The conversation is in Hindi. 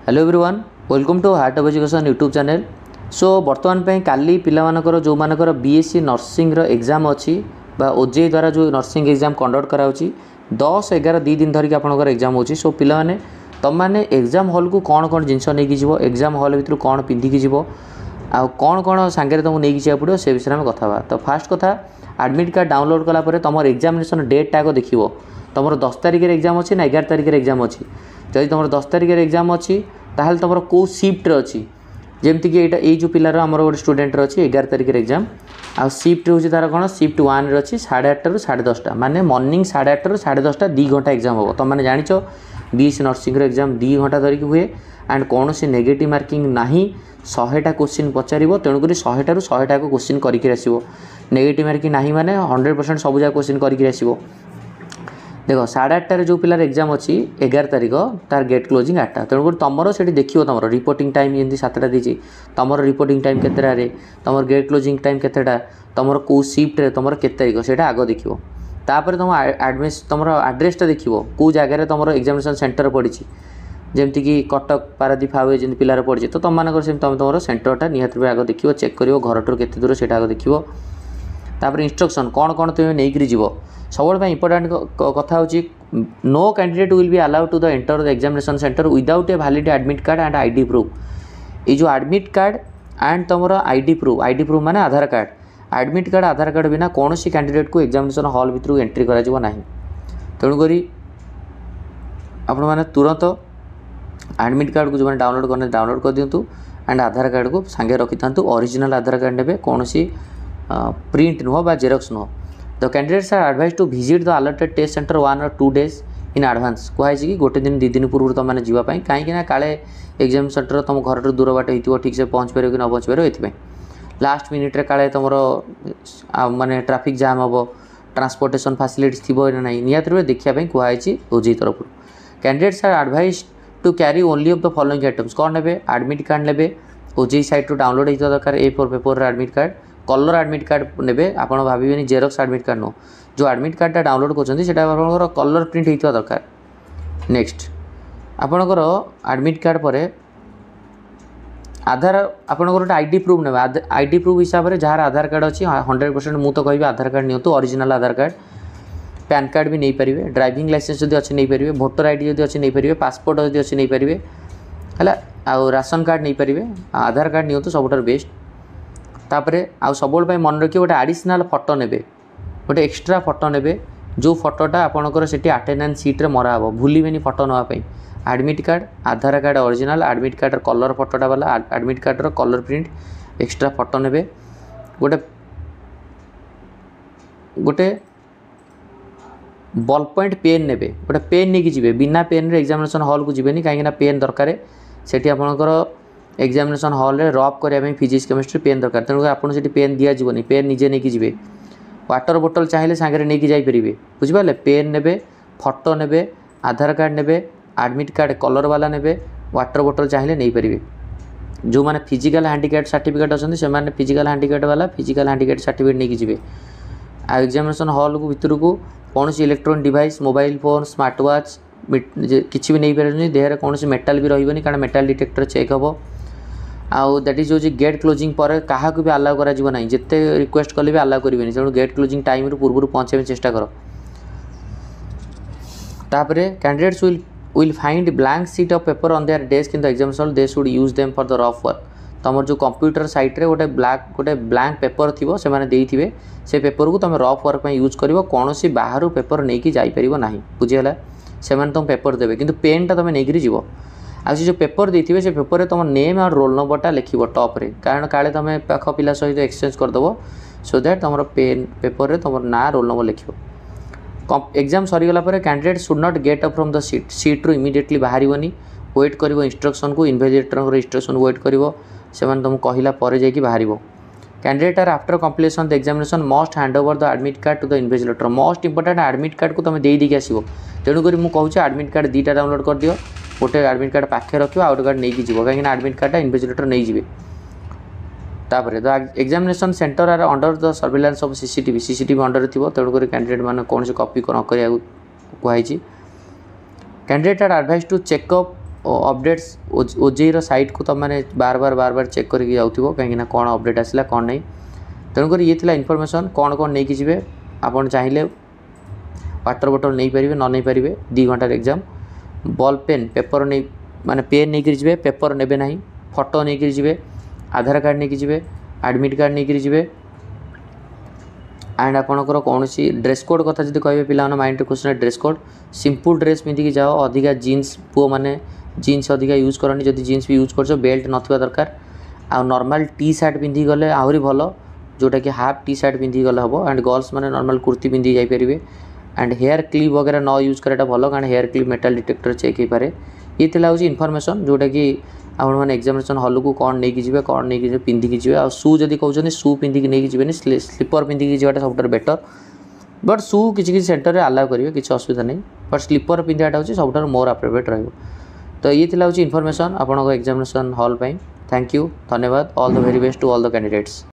Hello everyone welcome to Heart of Education YouTube channel. So बर्तमान पे काली पिलामानकर जो मानकर बीएससी नर्सिंग रो एग्जाम अच्छी ओजेई द्वारा जो नर्सिंग एग्जाम कंडक्ट कराउची 10-11 2 दिन धरिक आपनकर एग्जाम होची। सो पिला माने तुम मैंने एग्जाम हॉल को कौन कौन जिनस नहीं जीव एग्जाम हॉल भितर कौन पिंधिकी जीव आ कौन कौन सांगे तुमको नहीं जाए पड़ो से विषय में कथा। तो फास्ट कथा एडमिट कार्ड डाउनलोड कलापर तुम एग्जामिनेशन डेटा को देखो तुम 10 तारिख एग्जाम अच्छी ना 11 तारिख एग्जाम अच्छी। जदि तुम 10 तारिख एग्जाम अच्छी ताहले तुम कौ सिफ्ट अच्छी जमती कि यहाँ ये जो पिलार आमर गोटे स्टूडेंट अच्छी 11 तारिख एग्जाम आ सिफ्ट हूँ तार कौन सिफ्ट 1 अच्छी 8:30 ରୁ 10:30 माने मॉर्निंग 8:30 ରୁ 10:30 2 घंटा एग्जाम हम तुम मैंने जाच बीएससी नर्सिंग एग्जाम 2 घंटा धरिक हुए एंड कौन से नेगेटिव मार्किंग ना 100टा क्वेश्चन पचार तेणुक 100 ରୁ 100टा को क्वेश्चन करके आसो नेगेटिव मार्किंग ना माने 100% सब जगह क्वेश्चन करके आसो। देख 8:30 जो पिलार एग्जाम अच्छी 11 तारिख तार गेट क्लोजिंग 8टा तेणुक तुम से देखो तुम रिपोर्टिंग टाइम जमी 7टा दी तुम रिपोर्टिंग टाइम केतटारे तुम गेट क्लोजिंग टाइम केतटा तुम कौ सिफ्ट तुम के तारिख से आग देखो तापर तुम एडमिस तुम आड्रेसटा देखो कौ जगार तुम एग्जामिनेशन सेंटर पड़ी जमती कि कटक पारादीप हावे जमी पिलार पड़ी तो तुम मानक तुम सेंटरटा निहत आग देखो चेक कर घर टू के दूर से आग देखो तापर इंस्ट्रक्शन कौन कौन तुम्हें नहीं जीव सब इंपोर्टाट कथा होची no candidate will be allowed to the enter the examination centre without a valid admit card and ID proof. ये जो एडमिट कार्ड एंड तुम आईडी प्रूफ माने Aadhaar card admit card Aadhaar card बिना कौन सी कैंडिडेट को एग्जामिनेशन हॉल भितर एंट्री करा ना तेणुक आपण मैंने तुरंत एडमिट कार्ड को जो डाउनलोड करने डाउनलोड कर दिंतु एंड आधार कार्ड को सांगे रखी था ओरिजिनल आधार कार्ड ने कौन सी प्रिंट नुह बा जेरक्स नुह। The candidates are advise to visit the allotted test centre 1 or 2 days in advance कहुई कि गोटे दिन 2 दिन पूर्व तुम मैंने जावाई कहीं काले एग्जाम सेंटर तुम घर दूर बाट हो ठीक से पहुँच पार कि न पहुँच पार ये लास्ट मिनिट्रे काले तुम माने ट्राफिक जाम हम ट्रांसपोर्टेशन फैसिलिटीज थी ना निहत रूप देखापी कहुई ओजेई तरफ। Candidates are advise to carry only of the following items कौन ने एडमिट कार्ड ने ओजेई साइट रू डाउनलोड होता दरकार A4 paper admit card colour admit card ने आपड़ भावे जेरक्स एडमिट कार्ड नो जो एडमिट कार्डटा डाउनलोड कर कलर प्रिंट होता दरकार। नेक्स्ट आपणकर एडमिट कार्ड पर आधार आपंकर गोटे आईडी प्रूफ ने आईडी प्रूफ हिसाब से जहाँ आधार कार्ड अच्छी 100% मुझे तो कहि आधार कार्ड नियंतु ओरिजिनल आधार कार्ड पैन कार्ड भी नहीं पारे ड्राइविंग लाइसेंस जब अच्छे नहीं पारे भोटर आईडी जब अच्छे नहीं पारे पासपोर्ट जब अच्छे नहीं पारे है आ राशन कार्ड नहीं पारे आधार कार्ड नियंतु सबुठार बेस्ट। तापर आउ सब मन रखिए गोटे आडिशनाल फोटो ने गोटे एक्सट्रा फोटो ने जो फोटोटा आपणकर से अटेंडेंस सीट्रे मरा हे भूलें फोटो नापी admit card Aadhaar card original admit card colour फोटोटा वाला एडमिट कार्डर कलर प्रिंट एक्सट्रा फोटो ने गोटे गोटे बॉल पॉइंट पेन ने गोटे पेन नहीं जी बिना पेन रे एग्जामिनेशन हॉल को जीवेनी कहीं पेन दरकार से आपणकर एग्जामिनेशन हॉल रे रफ करने फिजिक्स केमिस्ट्री पेन दरकार तेणु आपको से पेन दि जावनी पेन निजे नहीं जी वाटर बोतल चाहिए सांगे नहीं जापरि बुझिपारे पेन ने फोटो ने आधार कार्ड ने एडमिट कार्ड कलर वाला ने वाटर बोतल चाहिए नहीं पारे जो मैंने फिजिकल हैंडिकैप्ड सर्टिफिकेट अच्छे से फिजिकल हैंडिकैप्ड वाला फिजिकल हैंडिकैप्ड सर्टिफिकेट नहीं जी आ एग्जामिनेशन हॉल को भितर को कौन सी electronic device mobile phone smart watch किसी भी नहीं पारे देहर कौन मेटाल भी रही कारण मेटाल डिटेक्टर चेक हम आउ दैट इज जो गेट क्लोजिंग पर क्या भी अलाउ करा जिते रिक्वेस्ट कले भी अलाउ करेंगे तेणु गेट क्लोजिंग टाइम रू पूर्व पहुँचे चेष्टा कर। तापर candidates will find blank seat of paper on their desk in the examination hall they should use them for the rough work तुम जो कंप्यूटर साइट रे गोटे ब्लैंक पेपर थी से से पेपर को तुम रफ वर्क यूज कर कौन सी बाहर पेपर नहीं कि जापर ना बुझीगला से तुम पेपर देवे कि पेनटा तुम नहीं जीव आ जो पेपर देते से पेपर रे तुम नेम और रोल नंबरटा लिख टॉप रे कारण काले तुम पाख पिला सहित एक्सचेंज करदेव सो दैट तुम पेन पेपर रे तुम ना रोल नंबर लिख एग्जाम सरीगला candidate should not get up from the seat रू इमिडिएटली बाहर वेट कर इंस्ट्रक्शन को इन्वेस्टिगेटर इंस्ट्रक्शन वेट कर तुमको कहला पर जाकि बाहर candidate are after completion the examination must hand over the admit card to the investigator most important admit card को तुम देके आसो तेणुक मुझे कहूँ एडमिट कार्ड 2टा डाउनलोड कर दियो गोटे एडमिट कार्ड पाखे रख आउट कार्ड नहीं जीव कहीं एडमिट कार्डा इन्वेस्टिगेटर नहीं जी। तापर the examination centre are under the surveillance of CCTV under थी तेणुक कैंडिडेट मैंने कौन से कॉपी न करा कहुई candidate are advise to checkup updates ओजेईर साइट को तुम मैंने बार बार चेक करके जाऊँ कहीं कौन अपडेट आसला कौन नहीं तेणुक ये इनफॉरमेशन कौन कौन नहीं जी आपड़ चाहिए वाटर बोतल नहीं पारे न नहीं पारे 2 घंटार एग्जाम बॉल पेन पेपर नहीं माने पेन नहीं जी पेपर ने ना फोटो नहीं जी आधार कार्ड नहीं जी एडमिट कार्ड नहीं जी एंड आपणकर कौन सी ड्रेस कोड कथा जब कहे पिला mind question dress code simple dress पिंधिकी जाओ अधिका जीन्स पुओ मैंने जीन्स अधिका यूज करनी जब जीन्स भी यूज कर बेल्ट ना दरकार आ नॉर्मल टी शर्ट पिंधि गले आहरी भल जोटा कि हाफ टी शर्ट पिंधि गले हम एंड गर्ल्स मैंने नॉर्मल कुर्ती पिंधि जापरेंगे एंड हेयर क्लिप वगैरह न यूज कराटा भल कारण hair clip metal detector check हो पारे ये हूँ इनफॉरमेशन जोटा कि आपने एग्जामिनेशन हॉल को कौन नहीं जी कौन नहीं जी पिंधिकी जी आ शू जब कहते शू पिंधिकी नहीं जी स्लीपर पिंधिकी जाटा सब बेटर बट शू किसी सेंटर में आलाउ करेंगे किसी असुविधा नहीं बट स्लीपर पिंधाटा हूँ सब मोर अप्रोप्रिएट रही तो ये हूँ इनफॉरमेशन आपको एग्जामिनेशन हॉल थैंक यू धन्यवाद all the very best to all the candidates.